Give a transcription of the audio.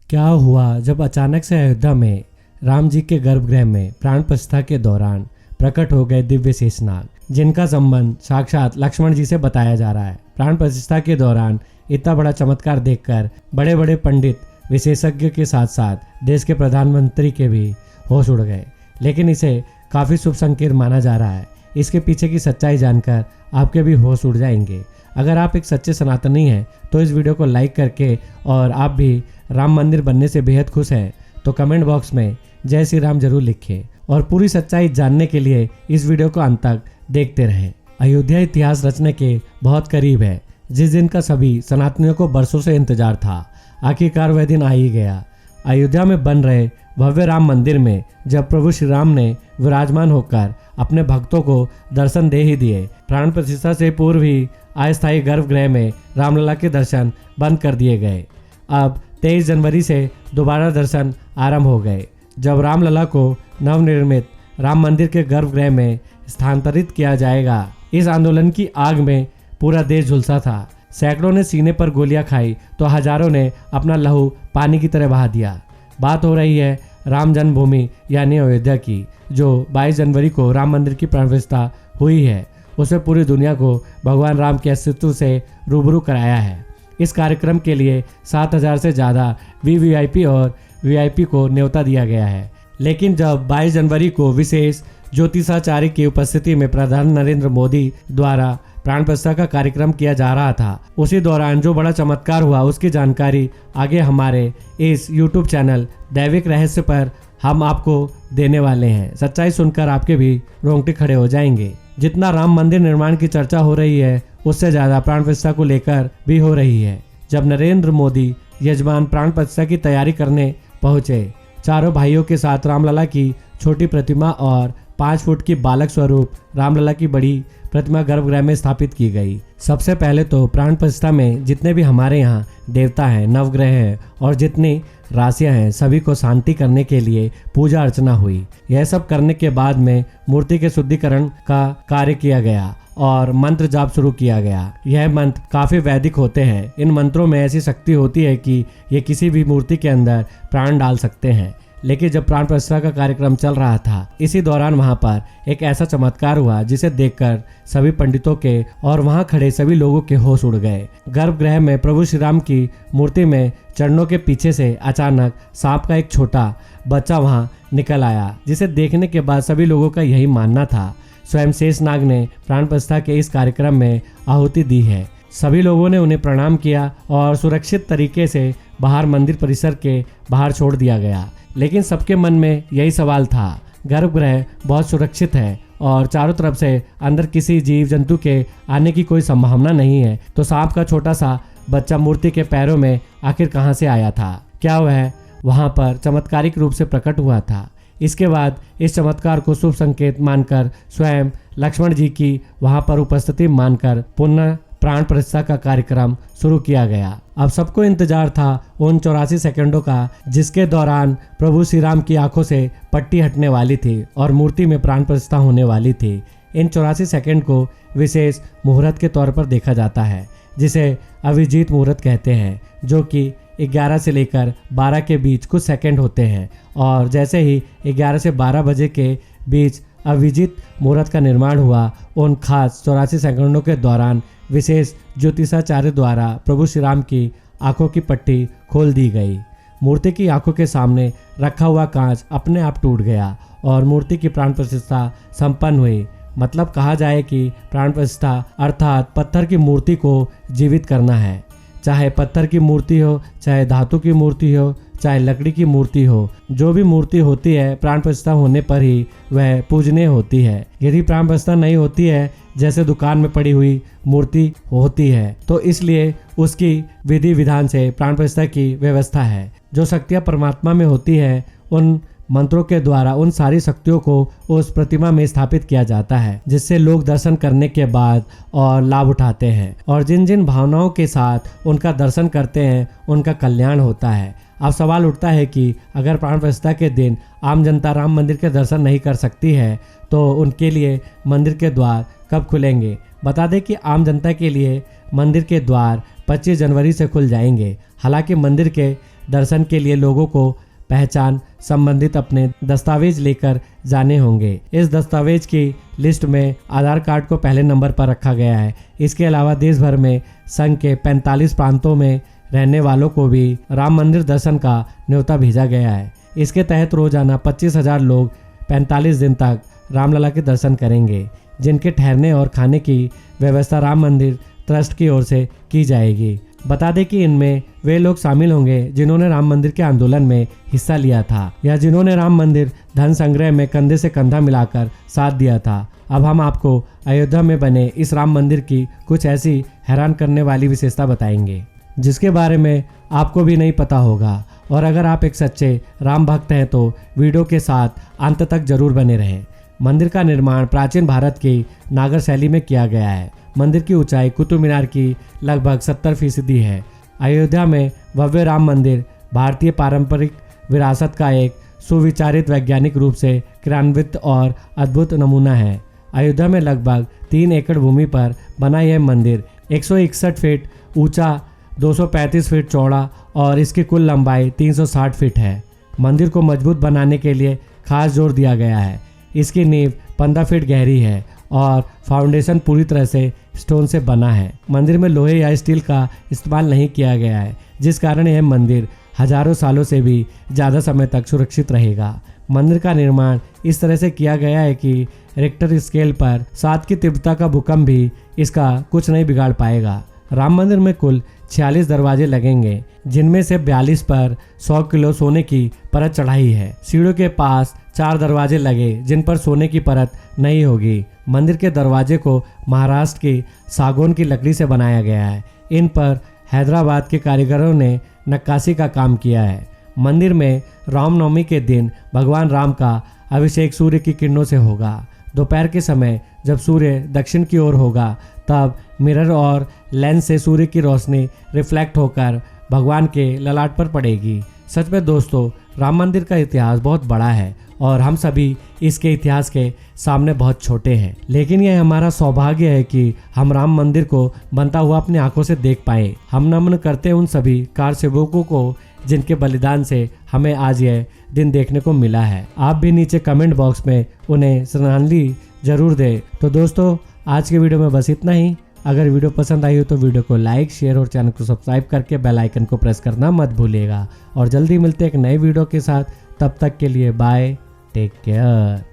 क्या हुआ जब अचानक से अयोध्या में राम जी के गर्भगृह में प्राण प्रतिष्ठा के दौरान प्रकट हो गए दिव्य शेषनाग, जिनका संबंध साक्षात लक्ष्मण जी से बताया जा रहा है। प्राण प्रतिष्ठा के दौरान इतना बड़ा चमत्कार देखकर बड़े बड़े पंडित विशेषज्ञ के साथ साथ देश के प्रधानमंत्री के भी होश उड़ गए, लेकिन इसे काफ़ी शुभ संकेत माना जा रहा है। इसके पीछे की सच्चाई जानकर आपके भी होश उड़ जाएंगे। अगर आप एक सच्चे सनातनी हैं तो इस वीडियो को लाइक करके, और आप भी राम मंदिर बनने से बेहद खुश हैं तो कमेंट बॉक्स में जय श्री राम जरूर लिखें, और पूरी सच्चाई जानने के लिए इस वीडियो को अंत तक देखते रहें। अयोध्या इतिहास रचने के बहुत करीब है, जिस दिन का सभी सनातनियों को बरसों से इंतजार था। आखिरकार वह दिन आ ही गया। अयोध्या में बन रहे भव्य राम मंदिर में जब प्रभु श्री राम ने विराजमान होकर अपने भक्तों को दर्शन दे ही दिए, प्राण प्रतिष्ठा से पूर्व ही अस्थायी गर्भगृह में रामलला के दर्शन बंद कर दिए गए। अब 23 जनवरी से दोबारा दर्शन आरंभ हो गए, जब रामलला को नवनिर्मित राम मंदिर के गर्भगृह में स्थानांतरित किया जाएगा। इस आंदोलन की आग में पूरा देश झुलसा था। सैकड़ों ने सीने पर गोलियां खाई तो हजारों ने अपना लहू पानी की तरह बहा दिया। बात हो रही है राम जन्मभूमि यानी अयोध्या की, जो 22 जनवरी को राम मंदिर की प्राण प्रतिष्ठा हुई है। उसमें पूरी दुनिया को भगवान राम के अस्तित्व से रूबरू कराया है। इस कार्यक्रम के लिए 7,000 से ज़्यादा वीवीआईपी और वीआईपी को न्योता दिया गया है। लेकिन जब 22 जनवरी को विशेष ज्योतिषाचार्य की उपस्थिति में प्रधानमंत्री नरेंद्र मोदी द्वारा प्राण प्रतिष्ठा का कार्यक्रम किया जा रहा था, उसी दौरान जो बड़ा चमत्कार हुआ उसकी जानकारी आगे हमारे इस YouTube चैनल दैविक रहस्य पर हम आपको देने वाले हैं। सच्चाई सुनकर आपके भी रोंगटे खड़े हो जाएंगे। जितना राम मंदिर निर्माण की चर्चा हो रही है, उससे ज्यादा प्राण प्रतिष्ठा को लेकर भी हो रही है। जब नरेंद्र मोदी यजमान प्राण प्रतिष्ठा की तैयारी करने पहुंचे, चारों भाइयों के साथ रामलला की छोटी प्रतिमा और 5 फुट की बालक स्वरूप रामलला की बड़ी प्रतिमा गर्भगृह में स्थापित की गई। सबसे पहले तो प्राण प्रतिष्ठा में जितने भी हमारे यहाँ देवता हैं, नवग्रह हैं और जितनी राशियां हैं, सभी को शांति करने के लिए पूजा अर्चना हुई। यह सब करने के बाद में मूर्ति के शुद्धिकरण का कार्य किया गया और मंत्र जाप शुरू किया गया। यह मंत्र काफी वैदिक होते हैं। इन मंत्रों में ऐसी शक्ति होती है कि ये किसी भी मूर्ति के अंदर प्राण डाल सकते हैं। लेकिन जब प्राण प्रतिष्ठा का कार्यक्रम चल रहा था, इसी दौरान वहां पर एक ऐसा चमत्कार हुआ जिसे देखकर सभी पंडितों के और वहां खड़े सभी लोगों के होश उड़ गए। गर्भगृह में प्रभु श्री राम की मूर्ति में चरणों के पीछे से अचानक सांप का एक छोटा बच्चा वहां निकल आया, जिसे देखने के बाद सभी लोगों का यही मानना था स्वयं शेषनाग ने प्राण प्रतिष्ठा के इस कार्यक्रम में आहुति दी है। सभी लोगों ने उन्हें प्रणाम किया और सुरक्षित तरीके से बाहर मंदिर परिसर के बाहर छोड़ दिया गया। लेकिन सबके मन में यही सवाल था, गर्भगृह बहुत सुरक्षित है और चारों तरफ से अंदर किसी जीव जंतु के आने की कोई संभावना नहीं है, तो सांप का छोटा सा बच्चा मूर्ति के पैरों में आखिर कहां से आया था? क्या वह वहां पर चमत्कारिक रूप से प्रकट हुआ था? इसके बाद इस चमत्कार को शुभ संकेत मानकर स्वयं लक्ष्मण जी की वहां पर उपस्थिति मानकर पुनः प्राण प्रतिष्ठा का कार्यक्रम शुरू किया गया। अब सबको इंतजार था उन 84 सेकंडों का, जिसके दौरान प्रभु श्री राम की आंखों से पट्टी हटने वाली थी और मूर्ति में प्राण प्रतिष्ठा होने वाली थी। इन 84 सेकंड को विशेष मुहूर्त के तौर पर देखा जाता है, जिसे अभिजीत मुहूर्त कहते हैं, जो कि 11 से लेकर 12 के बीच कुछ सेकंड होते हैं। और जैसे ही 11 से 12 बजे के बीच अभिजीत मुहूर्त का निर्माण हुआ, उन खास 84 सेकंडों के दौरान विशेष ज्योतिषाचार्य द्वारा प्रभु श्री राम की आंखों की पट्टी खोल दी गई। मूर्ति की आंखों के सामने रखा हुआ कांच अपने आप टूट गया और मूर्ति की प्राण प्रतिष्ठा संपन्न हुई। मतलब कहा जाए कि प्राण प्रतिष्ठा अर्थात पत्थर की मूर्ति को जीवित करना है। चाहे पत्थर की मूर्ति हो, चाहे धातु की मूर्ति हो, चाहे लकड़ी की मूर्ति हो, जो भी मूर्ति होती है प्राण प्रतिष्ठा होने पर ही वह पूजनीय होती है। यदि प्राण प्रतिष्ठा नहीं होती है, जैसे दुकान में पड़ी हुई मूर्ति होती है, तो इसलिए उसकी विधि विधान से प्राण प्रतिष्ठा की व्यवस्था है। जो शक्तियाँ परमात्मा में होती है, उन मंत्रों के द्वारा उन सारी शक्तियों को उस प्रतिमा में स्थापित किया जाता है, जिससे लोग दर्शन करने के बाद और लाभ उठाते हैं और जिन जिन भावनाओं के साथ उनका दर्शन करते हैं उनका कल्याण होता है। अब सवाल उठता है कि अगर प्राण प्रतिष्ठा के दिन आम जनता राम मंदिर के दर्शन नहीं कर सकती है, तो उनके लिए मंदिर के द्वार कब खुलेंगे? बता दें कि आम जनता के लिए मंदिर के द्वार 25 जनवरी से खुल जाएंगे। हालांकि मंदिर के दर्शन के लिए लोगों को पहचान संबंधित अपने दस्तावेज लेकर जाने होंगे। इस दस्तावेज की लिस्ट में आधार कार्ड को पहले नंबर पर रखा गया है। इसके अलावा देश भर में संघ के 45 प्रांतों में रहने वालों को भी राम मंदिर दर्शन का न्योता भेजा गया है। इसके तहत रोजाना 25,000 लोग 45 दिन तक रामलला के दर्शन करेंगे, जिनके ठहरने और खाने की व्यवस्था राम मंदिर ट्रस्ट की ओर से की जाएगी। बता दें कि इनमें वे लोग शामिल होंगे जिन्होंने राम मंदिर के आंदोलन में हिस्सा लिया था या जिन्होंने राम मंदिर धन संग्रह में कंधे से कंधा मिलाकर साथ दिया था। अब हम आपको अयोध्या में बने इस राम मंदिर की कुछ ऐसी हैरान करने वाली विशेषता बताएंगे जिसके बारे में आपको भी नहीं पता होगा। और अगर आप एक सच्चे राम भक्त हैं तो वीडियो के साथ अंत तक जरूर बने रहें। मंदिर का निर्माण प्राचीन भारत की नागर शैली में किया गया है। मंदिर की ऊंचाई कुतुब मीनार की लगभग 70% है। अयोध्या में भव्य राम मंदिर भारतीय पारंपरिक विरासत का एक सुविचारित वैज्ञानिक रूप से क्रियान्वित और अद्भुत नमूना है। अयोध्या में लगभग 3 एकड़ भूमि पर बना यह मंदिर 161 फीट ऊंचा, 235 फीट चौड़ा और इसकी कुल लंबाई 360 फीट है। मंदिर को मजबूत बनाने के लिए खास जोर दिया गया है। इसकी नींव 15 फीट गहरी है और फाउंडेशन पूरी तरह से स्टोन से बना है। मंदिर में लोहे या स्टील का इस्तेमाल नहीं किया गया है, जिस कारण यह मंदिर हजारों सालों से भी ज़्यादा समय तक सुरक्षित रहेगा। मंदिर का निर्माण इस तरह से किया गया है कि रिक्टर स्केल पर 7 की तीव्रता का भूकंप भी इसका कुछ नहीं बिगाड़ पाएगा। राम मंदिर में कुल 46 दरवाजे लगेंगे, जिनमें से 42 पर 100 किलो सोने की परत चढ़ाई है। सीढ़ियों के पास 4 दरवाजे लगे जिन पर सोने की परत नहीं होगी। मंदिर के दरवाजे को महाराष्ट्र की सागौन की लकड़ी से बनाया गया है। इन पर हैदराबाद के कारीगरों ने नक्काशी का काम किया है। मंदिर में रामनवमी के दिन भगवान राम का अभिषेक सूर्य की किरणों से होगा। दोपहर के समय जब सूर्य दक्षिण की ओर होगा तब मिरर और लेंस से सूर्य की रोशनी रिफ्लेक्ट होकर भगवान के ललाट पर पड़ेगी। सच में दोस्तों, राम मंदिर का इतिहास बहुत बड़ा है और हम सभी इसके इतिहास के सामने बहुत छोटे हैं, लेकिन यह हमारा सौभाग्य है कि हम राम मंदिर को बनता हुआ अपनी आंखों से देख पाए। हम नमन करते हैं उन सभी कार सेवकों को जिनके बलिदान से हमें आज यह दिन देखने को मिला है। आप भी नीचे कमेंट बॉक्स में उन्हें श्रद्धांजलि जरूर दें। तो दोस्तों, आज के वीडियो में बस इतना ही। अगर वीडियो पसंद आई हो तो वीडियो को लाइक, शेयर और चैनल को सब्सक्राइब करके बेल आइकन को प्रेस करना मत भूलिएगा। और जल्दी मिलते हैं एक नए वीडियो के साथ। तब तक के लिए बाय, टेक केयर।